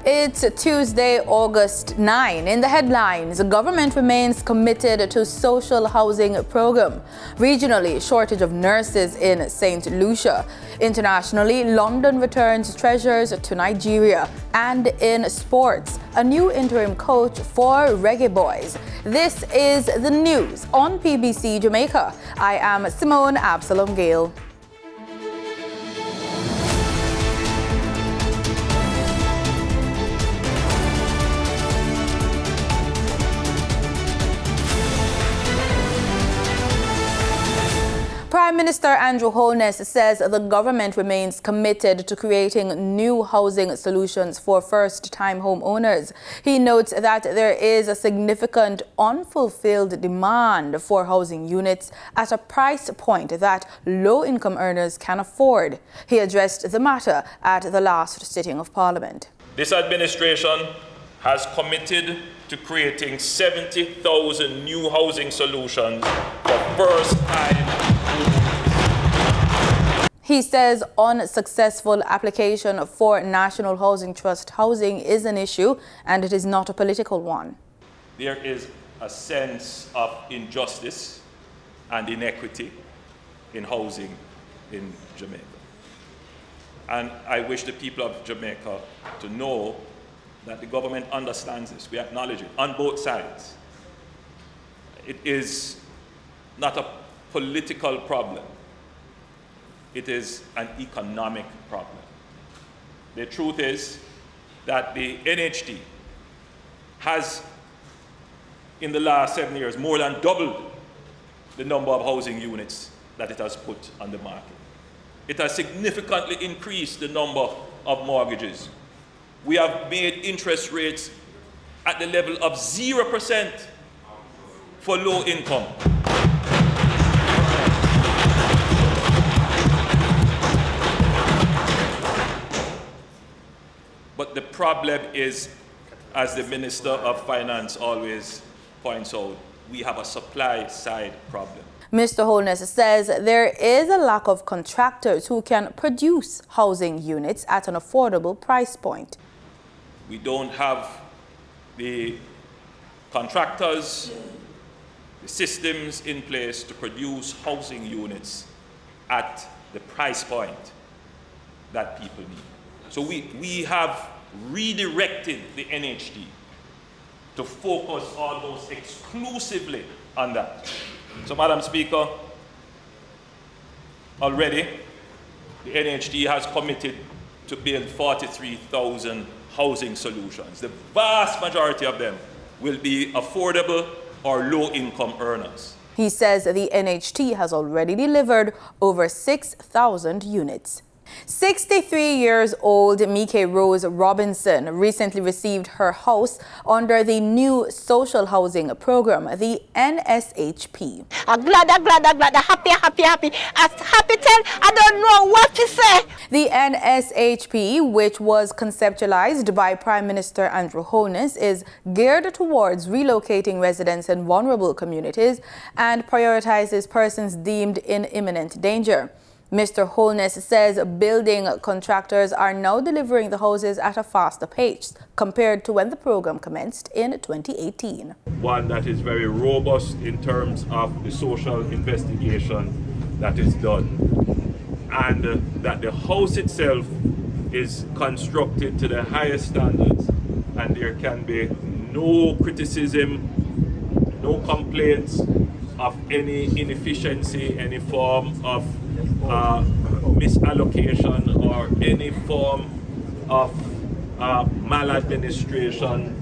It's Tuesday, August 9. In the headlines, the government remains committed to social housing program. Regionally, shortage of nurses in St. Lucia. Internationally, London returns treasures to Nigeria. And in sports, a new interim coach for Reggae Boys. This is the news on PBC Jamaica. I am Simone Absalom Gale. Prime Minister Andrew Holness says the government remains committed to creating new housing solutions for first-time homeowners. He notes that there is a significant unfulfilled demand for housing units at a price point that low-income earners can afford. He addressed the matter at the last sitting of Parliament. This administration has committed to creating 70,000 new housing solutions for first-time. He says unsuccessful application for National Housing Trust housing is an issue and it is not a political one. There is a sense of injustice and inequity in housing in Jamaica. And I wish the people of Jamaica to know that the government understands this. We acknowledge it on both sides. It is not a political problem. It is an economic problem. The truth is that the NHT has, in the last 7 years, more than doubled the number of housing units that it has put on the market. It has significantly increased the number of mortgages. We have made interest rates at the level of 0% for low income. But the problem is, as the Minister of Finance always points out, we have a supply side problem. Mr. Holness says there is a lack of contractors who can produce housing units at an affordable price point. We don't have the contractors, the systems in place to produce housing units at the price point that people need. So we have redirected the NHT to focus almost exclusively on that. So, Madam Speaker, already the NHT has committed to build 43,000 housing solutions. The vast majority of them will be affordable or low-income earners. He says the NHT has already delivered over 6,000 units. 63 years old Mike Rose Robinson recently received her house under the new social housing program, the NSHP. I'm glad, happy. As happy tell, I don't know what to say. The NSHP, which was conceptualized by Prime Minister Andrew Holness, is geared towards relocating residents in vulnerable communities and prioritizes persons deemed in imminent danger. Mr. Holness says building contractors are now delivering the houses at a faster pace compared to when the program commenced in 2018. One that is very robust in terms of the social investigation that is done, and that the house itself is constructed to the highest standards, and there can be no criticism, no complaints of any inefficiency, any form of misallocation or any form of maladministration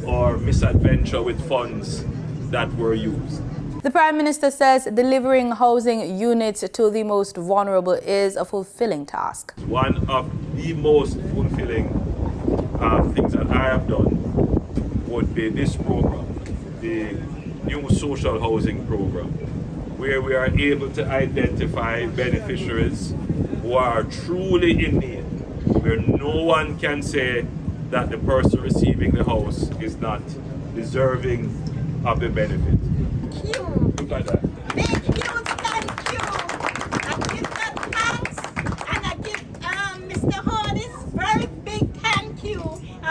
or misadventure with funds that were used. The Prime Minister says delivering housing units to the most vulnerable is a fulfilling task. One of the most fulfilling things that I have done would be this program, the new social housing program, where we are able to identify beneficiaries who are truly in need, where no one can say that the person receiving the house is not deserving of the benefit. Thank you. Look at that. Thank you. I give that thanks, and I give Mr. Holness very big thank you.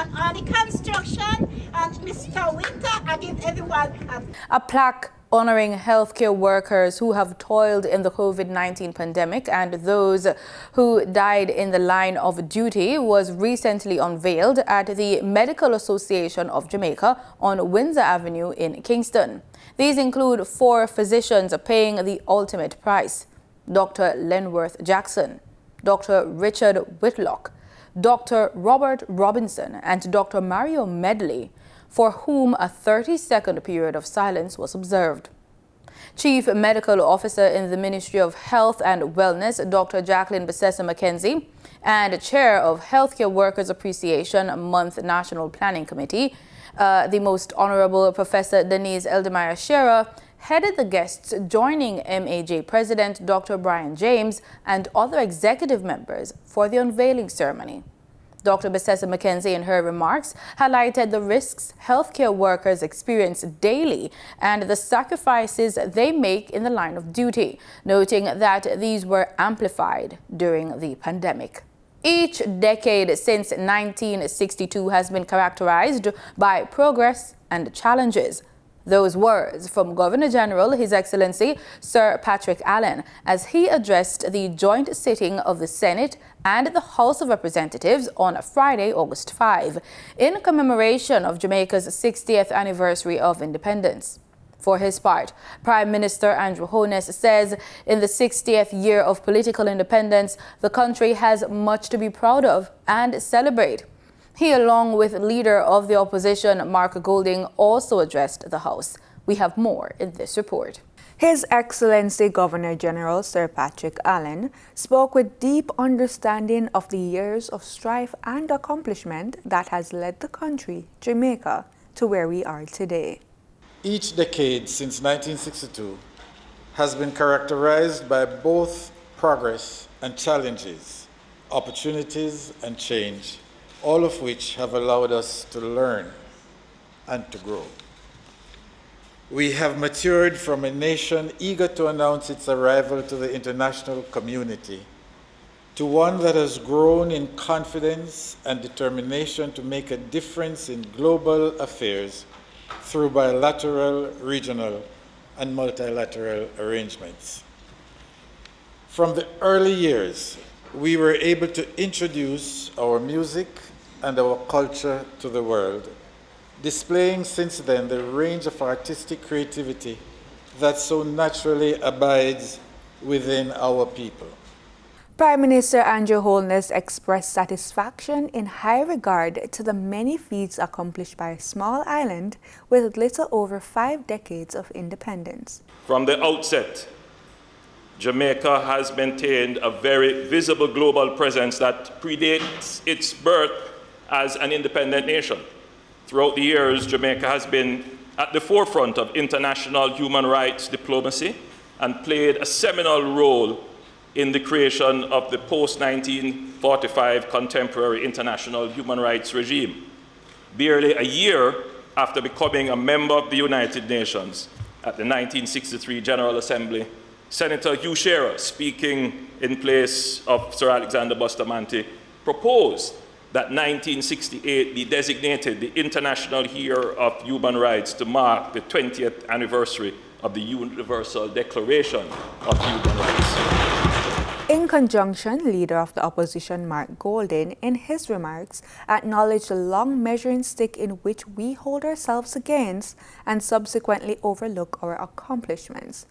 and all the construction, and Mr. Winter, I give everyone a plaque honoring healthcare workers who have toiled in the COVID-19 pandemic and those who died in the line of duty was recently unveiled at the Medical Association of Jamaica on Windsor Avenue in Kingston. These include 4 physicians paying the ultimate price: Dr. Lenworth Jackson, Dr. Richard Whitlock, Dr. Robert Robinson, and Dr. Mario Medley, for whom a 30-second period of silence was observed. Chief Medical Officer in the Ministry of Health and Wellness, Dr. Jacqueline Bissessa-McKenzie, and Chair of Healthcare Workers Appreciation Month National Planning Committee, the Most Honorable Professor Denise Eldemeyer Shearer, headed the guests, joining MAJ President Dr. Brian James and other executive members for the unveiling ceremony. Dr. Bissessa-McKenzie, in her remarks, highlighted the risks healthcare workers experience daily and the sacrifices they make in the line of duty, noting that these were amplified during the pandemic. Each decade since 1962 has been characterized by progress and challenges. Those words from Governor General, His Excellency Sir Patrick Allen, as he addressed the joint sitting of the Senate and the House of Representatives on Friday, August 5, in commemoration of Jamaica's 60th anniversary of independence. For his part, Prime Minister Andrew Holness says in the 60th year of political independence, the country has much to be proud of and celebrate. He, along with leader of the opposition, Mark Golding, also addressed the House. We have more in this report. His Excellency Governor General Sir Patrick Allen spoke with deep understanding of the years of strife and accomplishment that has led the country, Jamaica, to where we are today. Each decade since 1962 has been characterized by both progress and challenges, opportunities and change, all of which have allowed us to learn and to grow. We have matured from a nation eager to announce its arrival to the international community to one that has grown in confidence and determination to make a difference in global affairs through bilateral, regional, and multilateral arrangements. From the early years, we were able to introduce our music and our culture to the world, displaying since then the range of artistic creativity that so naturally abides within our people. Prime Minister Andrew Holness expressed satisfaction in high regard to the many feats accomplished by a small island with little over 5 decades of independence. From the outset, Jamaica has maintained a very visible global presence that predates its birth as an independent nation. Throughout the years, Jamaica has been at the forefront of international human rights diplomacy and played a seminal role in the creation of the post-1945 contemporary international human rights regime. Barely a year after becoming a member of the United Nations at the 1963 General Assembly, Senator Hugh Shearer, speaking in place of Sir Alexander Bustamante, proposed that 1968 be designated the International Year of Human Rights to mark the 20th anniversary of the Universal Declaration of Human Rights. In conjunction, Leader of the Opposition Mark Golding, in his remarks, acknowledged the long measuring stick in which we hold ourselves against and subsequently overlook our accomplishments.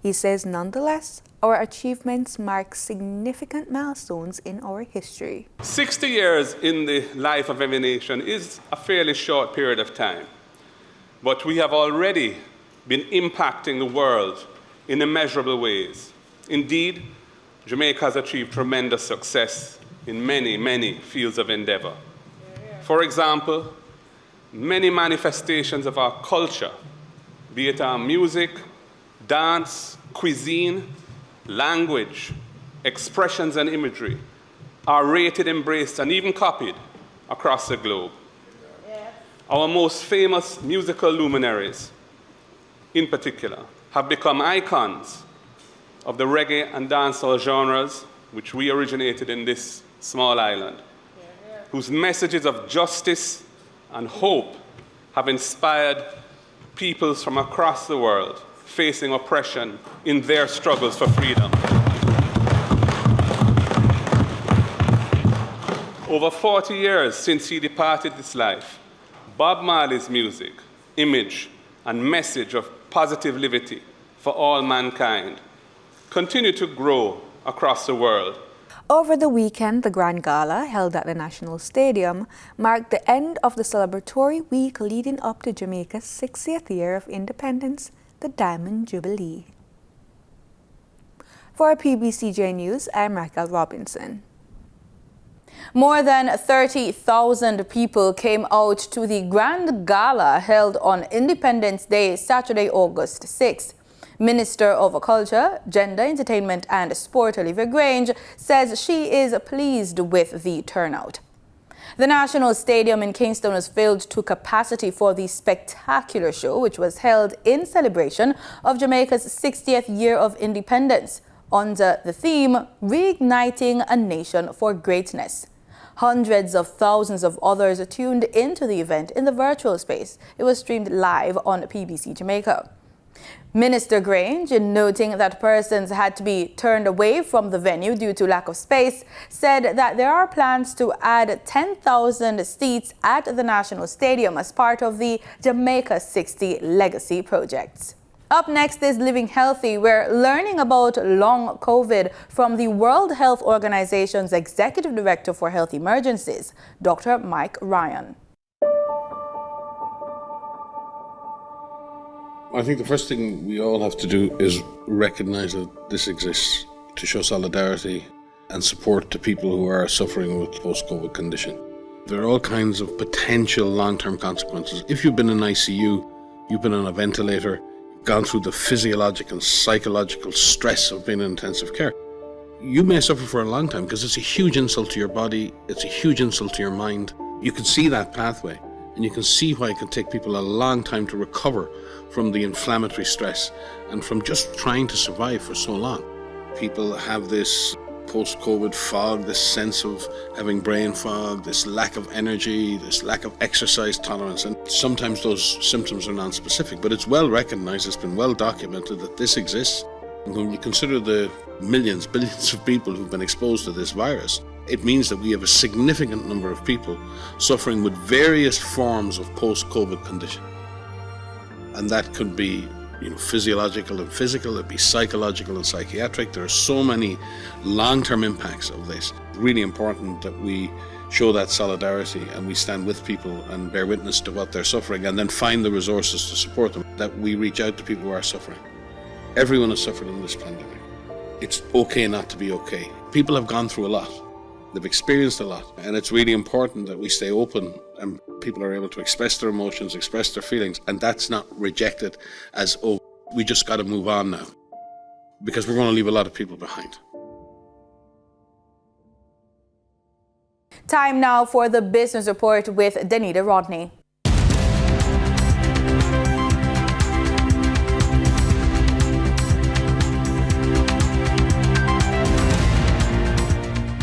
He says, nonetheless, our achievements mark significant milestones in our history. 60 years in the life of every nation is a fairly short period of time, but we have already been impacting the world in immeasurable ways. Indeed, Jamaica has achieved tremendous success in many, many fields of endeavor. For example, many manifestations of our culture, be it our music, dance, cuisine, language, expressions, and imagery, are rated, embraced, and even copied across the globe. Our most famous musical luminaries, in particular, have become icons of the reggae and dancehall genres which we originated in this small island. whose messages of justice and hope have inspired peoples from across the world facing oppression in their struggles for freedom. Over 40 years since he departed this life, Bob Marley's music, image, and message of positive liberty for all mankind continue to grow across the world. Over the weekend, the Grand Gala, held at the National Stadium, marked the end of the celebratory week leading up to Jamaica's 60th year of independence, the Diamond Jubilee. For PBCJ News, I'm Raquel Robinson. More than 30,000 people came out to the Grand Gala held on Independence Day, Saturday, August 6th. Minister of Culture, Gender, Entertainment and Sport, Olivia Grange, says she is pleased with the turnout. The National Stadium in Kingston was filled to capacity for the spectacular show, which was held in celebration of Jamaica's 60th year of independence, under the theme, Reigniting a Nation for Greatness. Hundreds of thousands of others tuned into the event in the virtual space. It was streamed live on PBC Jamaica. Minister Grange, in noting that persons had to be turned away from the venue due to lack of space, said that there are plans to add 10,000 seats at the National Stadium as part of the Jamaica 60 Legacy projects. Up next is Living Healthy. We're learning about long COVID from the World Health Organization's Executive Director for Health Emergencies, Dr. Mike Ryan. I think the first thing we all have to do is recognize that this exists, to show solidarity and support to people who are suffering with post-COVID condition. There are all kinds of potential long-term consequences. If you've been in ICU, you've been on a ventilator, you've gone through the physiological and psychological stress of being in intensive care, you may suffer for a long time because it's a huge insult to your body, it's a huge insult to your mind. You can see that pathway, and you can see why it can take people a long time to recover from the inflammatory stress and from just trying to survive for so long. People have this post-COVID fog, this sense of having brain fog, this lack of energy, this lack of exercise tolerance, and sometimes those symptoms are non-specific, but it's well recognized, it's been well documented that this exists. And when you consider the millions, billions of people who've been exposed to this virus, it means that we have a significant number of people suffering with various forms of post-COVID condition. And that could be, physiological and physical, it'd be psychological and psychiatric. There are so many long-term impacts of this. It's really important that we show that solidarity and we stand with people and bear witness to what they're suffering and then find the resources to support them, that we reach out to people who are suffering. Everyone has suffered in this pandemic. It's okay not to be okay. People have gone through a lot. They've experienced a lot, and it's really important that we stay open and people are able to express their emotions, express their feelings, and that's not rejected as, oh, we just got to move on now, because we're going to leave a lot of people behind. Time now for the business report with Danita Rodney.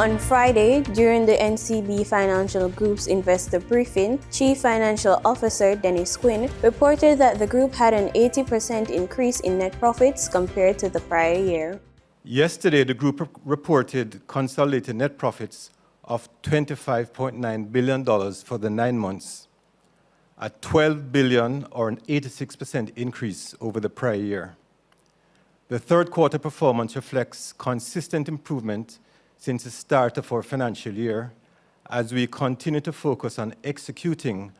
On Friday, during the NCB Financial Group's investor briefing, Chief Financial Officer Dennis Quinn reported that the group had an 80% increase in net profits compared to the prior year. Yesterday, the group reported consolidated net profits of $25.9 billion for the 9 months, a $12 billion or an 86% increase over the prior year. The third quarter performance reflects consistent improvement since the start of our financial year, as we continue to focus on executing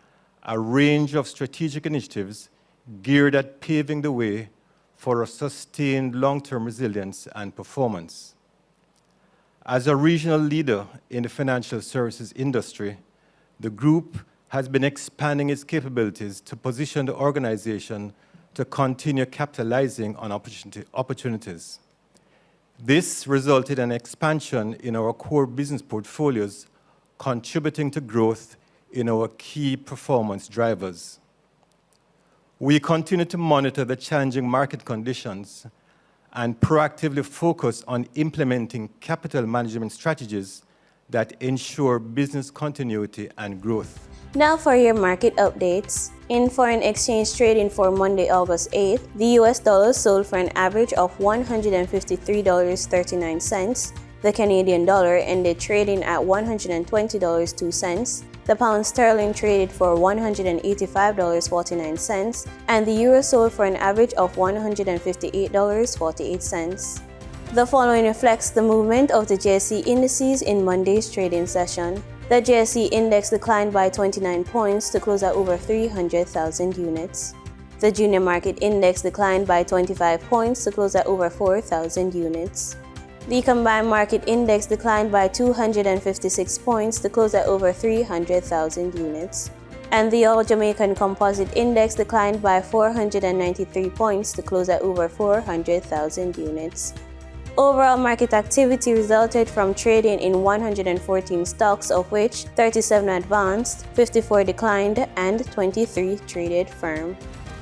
a range of strategic initiatives geared at paving the way for a sustained long-term resilience and performance. As a regional leader in the financial services industry, the group has been expanding its capabilities to position the organization to continue capitalizing on opportunities. This resulted in expansion in our core business portfolios, contributing to growth in our key performance drivers. We continue to monitor the challenging market conditions and proactively focus on implementing capital management strategies that ensure business continuity and growth. Now for your market updates. In foreign exchange trading for Monday, August 8th, the US dollar sold for an average of $153.39. The Canadian dollar ended trading at $120.02. The pound sterling traded for $185.49, and the euro sold for an average of $158.48. The following reflects the movement of the JSE indices in Monday's trading session. The JSE index declined by 29 points to close at over 300,000 units. The junior market index declined by 25 points to close at over 4,000 units. The combined market index declined by 256 points to close at over 300,000 units. And the All Jamaican Composite Index declined by 493 points to close at over 400,000 units. Overall market activity resulted from trading in 114 stocks, of which 37 advanced, 54 declined, and 23 traded firm.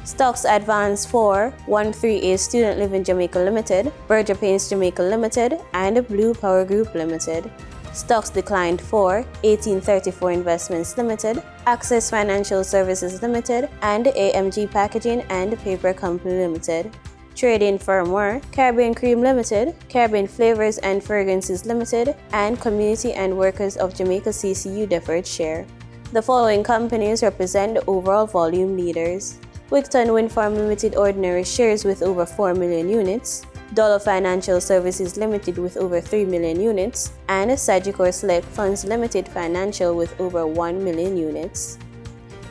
Stocks advanced for 138 Student Living Jamaica Limited, Berger Paints Jamaica Limited, and Blue Power Group Limited. Stocks declined for 1834 Investments Limited, Access Financial Services Limited, and AMG Packaging and Paper Company Limited. Trading firm were Caribbean Cream Limited, Caribbean Flavors and Fragrances Limited, and Community and Workers of Jamaica CCU Deferred Share. The following companies represent the overall volume leaders: Wigton Wind Farm Limited Ordinary Shares with over 4 million units, Dollar Financial Services Limited with over 3 million units, and Sagicor Select Funds Limited Financial with over 1 million units.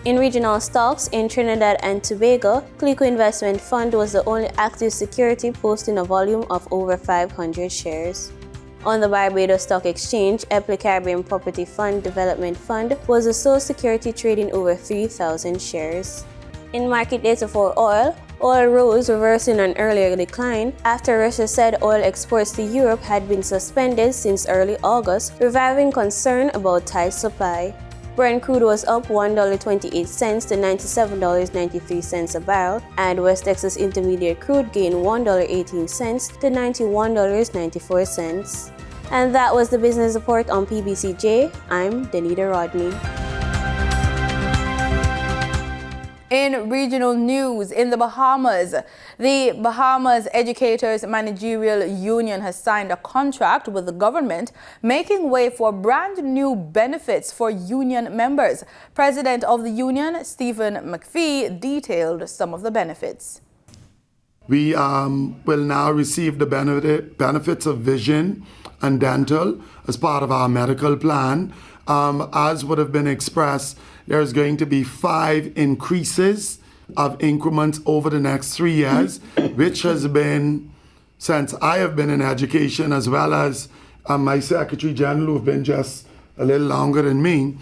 In regional stocks, in Trinidad and Tobago, Clico Investment Fund was the only active security posting a volume of over 500 shares. On the Barbados Stock Exchange, Epley Caribbean Property Fund Development Fund was the sole security trading over 3,000 shares. In market data for oil rose, reversing an earlier decline after Russia said oil exports to Europe had been suspended since early August, reviving concern about tight supply. Brent crude was up $1.28 to $97.93 a barrel, and West Texas Intermediate crude gained $1.18 to $91.94. And that was the business report on PBCJ. I'm Danita Rodney. In regional news, in the Bahamas, the Bahamas Educators Managerial Union has signed a contract with the government, making way for brand new benefits for union members. President of the union, Stephen McPhee, detailed some of the benefits. We will now receive the benefits of vision and dental as part of our medical plan. As would have been expressed, there's going to be 5 increases of increments over the next 3 years, which has been, since I have been in education, as well as my Secretary General, who've been just a little longer than me,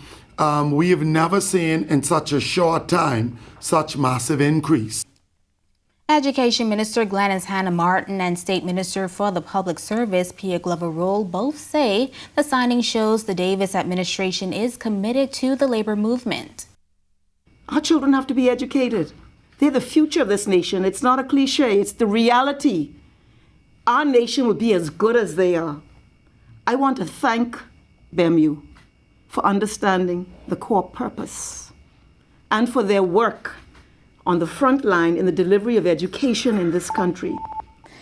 we have never seen in such a short time such massive increase. Education Minister Gladys Hannah Martin and State Minister for the Public Service Pierre Glover Roll both say the signing shows the Davis administration is committed to the labor movement. Our children have to be educated. They're the future of this nation. It's not a cliche, it's the reality. Our nation will be as good as they are. I want to thank BEMU for understanding the core purpose and for their work on the front line in the delivery of education in this country.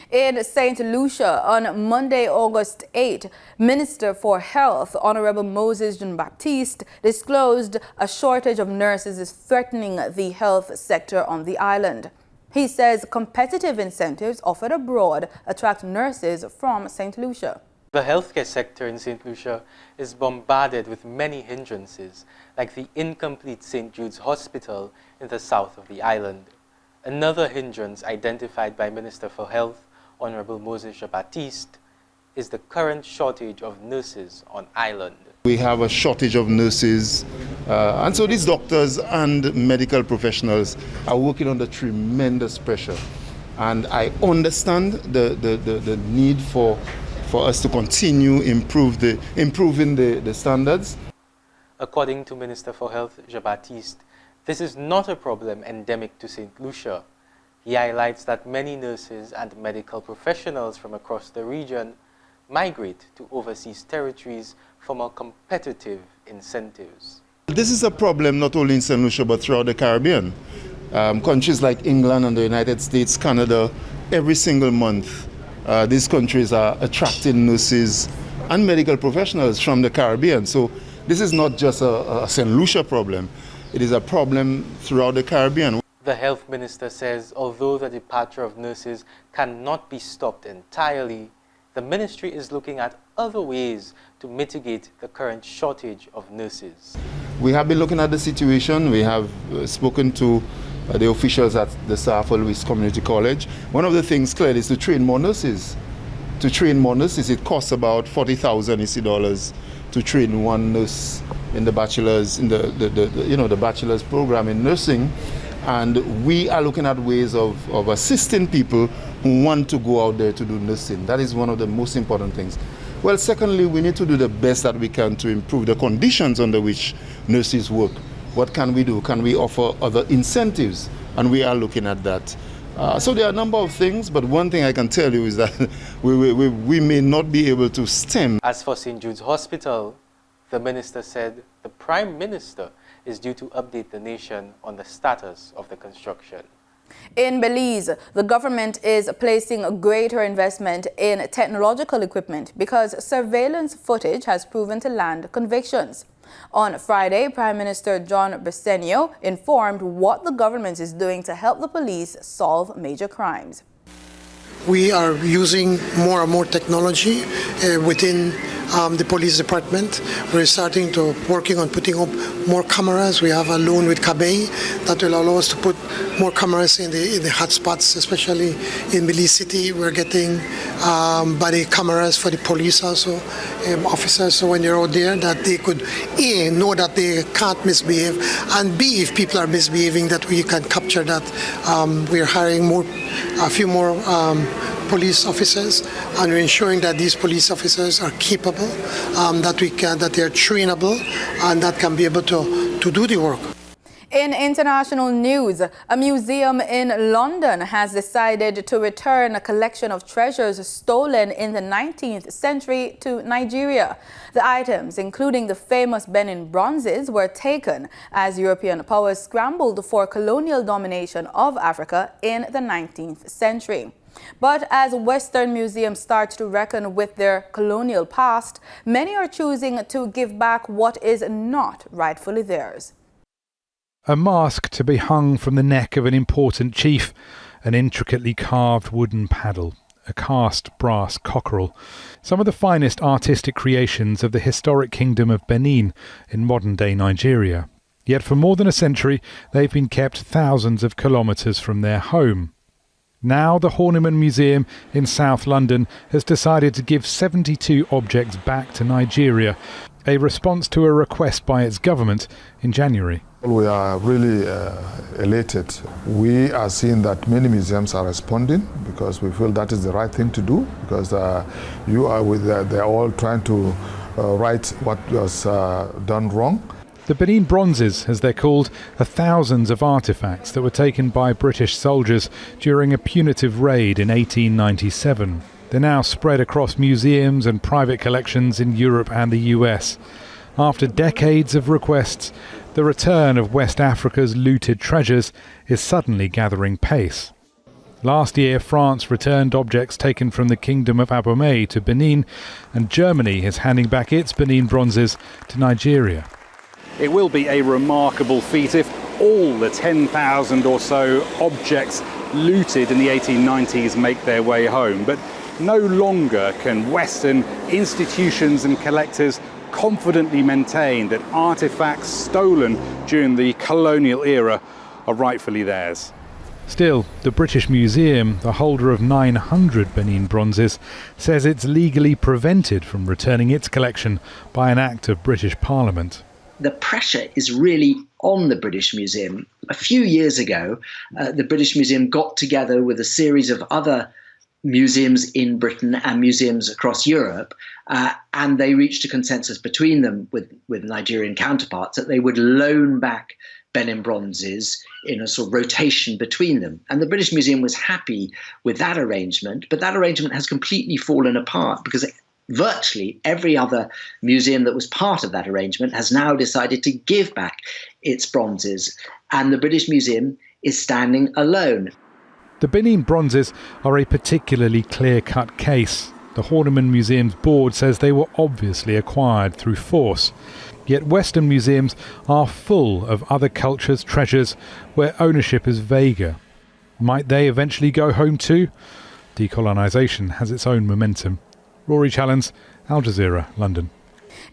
In St. Lucia, on Monday, August 8, Minister for Health, Honorable Moses Jean-Baptiste, disclosed a shortage of nurses is threatening the health sector on the island. He says competitive incentives offered abroad attract nurses from St. Lucia. The healthcare sector in St. Lucia is bombarded with many hindrances, like the incomplete St. Jude's Hospital in the south of the island. Another hindrance identified by Minister for Health, Honorable Moses Jean-Baptiste, is the current shortage of nurses on island. We have a shortage of nurses, and so these doctors and medical professionals are working under tremendous pressure. And I understand the need for us to continue improving the standards. According to Minister for Health, Jean-Baptiste, this is not a problem endemic to St. Lucia. He highlights that many nurses and medical professionals from across the region migrate to overseas territories for more competitive incentives. This is a problem not only in St. Lucia but throughout the Caribbean. Countries like England and the United States, Canada, every single month these countries are attracting nurses and medical professionals from the Caribbean. So this is not just a St. Lucia problem, it is a problem throughout the Caribbean. The health minister says although the departure of nurses cannot be stopped entirely, the ministry is looking at other ways to mitigate the current shortage of nurses. We have been looking at the situation. We have spoken to the officials at the South Louis Community College. One of the things clearly is to train more nurses. To train more nurses, it costs about $40,000 to train one nurse in the bachelor's, in the bachelor's program in nursing. And we are looking at ways of assisting people who want to go out there to do nursing. That is one of the most important things. Well, secondly, we need to do the best that we can to improve the conditions under which nurses work. What can we do? Can we offer other incentives? And we are looking at that. So there are a number of things, but one thing I can tell you is that we may not be able to stem. As for St. Jude's Hospital, the minister said the Prime Minister is due to update the nation on the status of the construction. In Belize, the government is placing a greater investment in technological equipment because surveillance footage has proven to land convictions. On Friday, Prime Minister John Briceño informed what the government is doing to help the police solve major crimes. We are using more and more technology within the police department. We're starting to working on putting up more cameras. We have a loan with Cabay that will allow us to put more cameras in the hotspots, especially in Belize City. We're getting body cameras for the police also, officers, so when you're out there that they could A, know that they can't misbehave, and B, if people are misbehaving, that we can capture that. We're hiring a few more police officers, and we're ensuring that these police officers are capable, that they are trainable, and that can be able to do the work. In international news, a museum in London has decided to return a collection of treasures stolen in the 19th century to Nigeria. The items, including the famous Benin bronzes, were taken as European powers scrambled for colonial domination of Africa in the 19th century. But as Western museums start to reckon with their colonial past, many are choosing to give back what is not rightfully theirs. A mask to be hung from the neck of an important chief, an intricately carved wooden paddle, a cast brass cockerel, some of the finest artistic creations of the historic kingdom of Benin in modern-day Nigeria. Yet for more than a century, they've been kept thousands of kilometres from their home. Now the Horniman Museum in South London has decided to give 72 objects back to Nigeria, a response to a request by its government in January. We are really elated. We are seeing that many museums are responding because we feel that is the right thing to do, because they're all trying to right what was done wrong. The Benin bronzes, as they're called, are thousands of artefacts that were taken by British soldiers during a punitive raid in 1897. They're now spread across museums and private collections in Europe and the US. After decades of requests, the return of West Africa's looted treasures is suddenly gathering pace. Last year, France returned objects taken from the Kingdom of Abomey to Benin, and Germany is handing back its Benin bronzes to Nigeria. It will be a remarkable feat if all the 10,000 or so objects looted in the 1890s make their way home. But no longer can Western institutions and collectors confidently maintain that artefacts stolen during the colonial era are rightfully theirs. Still, the British Museum, the holder of 900 Benin bronzes, says it's legally prevented from returning its collection by an act of British Parliament. The pressure is really on the British Museum. A few years ago, the British Museum got together with a series of other museums in Britain and museums across Europe, and they reached a consensus between them with Nigerian counterparts that they would loan back Benin bronzes in a sort of rotation between them. And the British Museum was happy with that arrangement, but that arrangement has completely fallen apart because virtually every other museum that was part of that arrangement has now decided to give back its bronzes, and the British Museum is standing alone. The Benin bronzes are a particularly clear-cut case. The Horniman Museum's board says they were obviously acquired through force. Yet Western museums are full of other cultures' treasures where ownership is vaguer. Might they eventually go home too? Decolonisation has its own momentum. Rory Challens, Al Jazeera, London.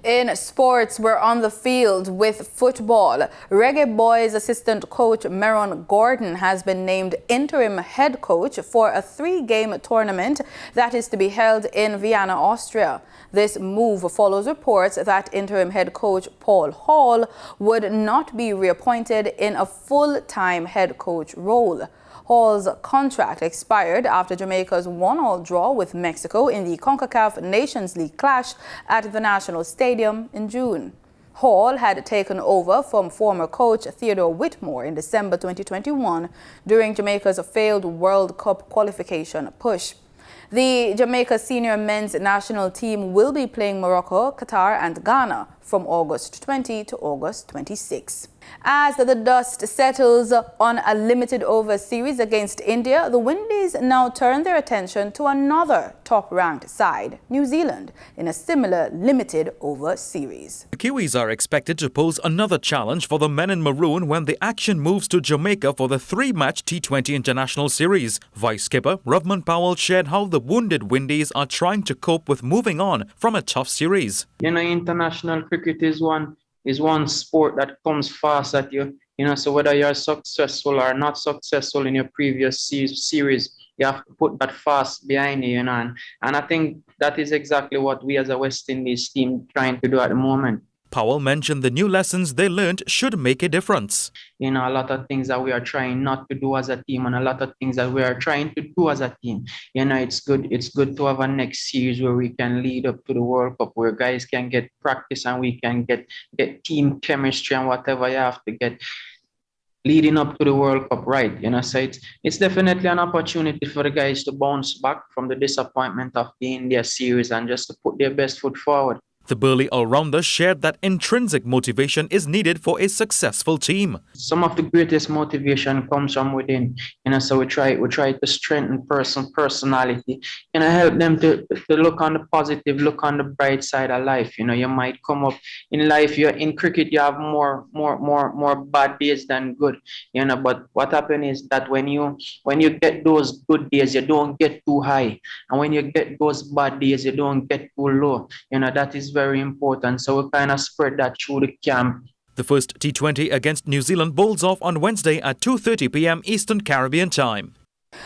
In sports, we're on the field with football. Reggae Boys assistant coach Meron Gordon has been named interim head coach for a 3-game tournament that is to be held in Vienna, Austria. This move follows reports that interim head coach Paul Hall would not be reappointed in a full-time head coach role. Hall's contract expired after Jamaica's 1-1 draw with Mexico in the CONCACAF Nations League clash at the National Stadium in June. Hall had taken over from former coach Theodore Whitmore in December 2021 during Jamaica's failed World Cup qualification push. The Jamaica senior men's national team will be playing Morocco, Qatar and Ghana from August 20 to August 26. As the dust settles on a limited over series against India, the Windies now turn their attention to another top-ranked side, New Zealand, in a similar limited over series. The Kiwis are expected to pose another challenge for the men in maroon when the action moves to Jamaica for the 3-match T20 International Series. Vice skipper Rovman Powell shared how the wounded Windies are trying to cope with moving on from a tough series. International cricket is one sport that comes fast at you. So whether you're successful or not successful in your previous series, you have to put that fast behind you, and I think that is exactly what we as a West Indies team trying to do at the moment. Powell mentioned the new lessons they learned should make a difference. A lot of things that we are trying not to do as a team, and a lot of things that we are trying to do as a team. It's good to have a next series where we can lead up to the World Cup, where guys can get practice and we can get team chemistry and whatever you have to get leading up to the World Cup, right? So it's definitely an opportunity for the guys to bounce back from the disappointment of the India series and just to put their best foot forward. The burly all-rounder shared that intrinsic motivation is needed for a successful team. Some of the greatest motivation comes from within, so we try to strengthen personality, help them to look on the positive, look on the bright side of life. You might come up in life, you're in cricket, you have more bad days than good, but what happens is that when you get those good days, you don't get too high, and when you get those bad days, you don't get too low. That is very important, so we kind of spread that through the camp. The first T20 against New Zealand bowls off on Wednesday at 2:30 p.m. Eastern Caribbean time.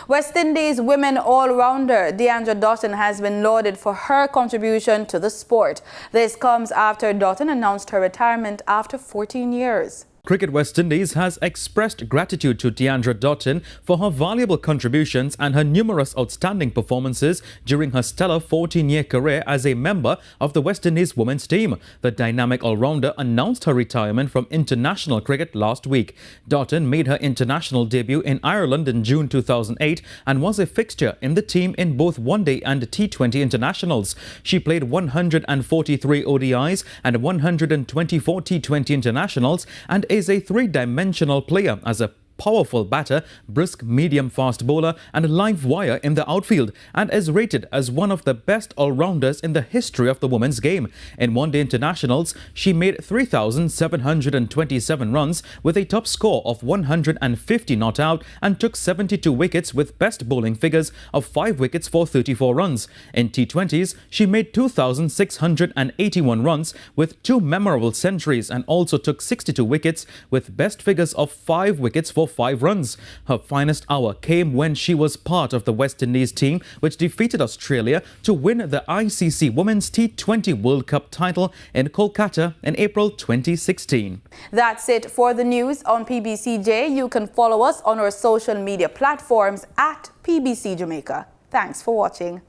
West Indies women all-rounder Deandra Doughton has been lauded for her contribution to the sport. This comes after Doughton announced her retirement after 14 years. Cricket West Indies has expressed gratitude to Deandra Doughton for her valuable contributions and her numerous outstanding performances during her stellar 14-year career as a member of the West Indies women's team. The dynamic all-rounder announced her retirement from international cricket last week. Doughton made her international debut in Ireland in June 2008 and was a fixture in the team in both one-day and T20 internationals. She played 143 ODIs and 124 T20 internationals and is a three-dimensional player as a powerful batter, brisk medium-fast bowler and live wire in the outfield, and is rated as one of the best all-rounders in the history of the women's game. In one-day internationals, she made 3,727 runs with a top score of 150 not out and took 72 wickets with best bowling figures of 5 wickets for 34 runs. In T20s, she made 2,681 runs with 2 memorable centuries and also took 62 wickets with best figures of 5 wickets for 5 runs. Her finest hour came when she was part of the West Indies team, which defeated Australia to win the ICC Women's T20 World Cup title in Kolkata in April 2016. That's it for the news on PBCJ. You can follow us on our social media platforms at PBCJamaica. Thanks for watching.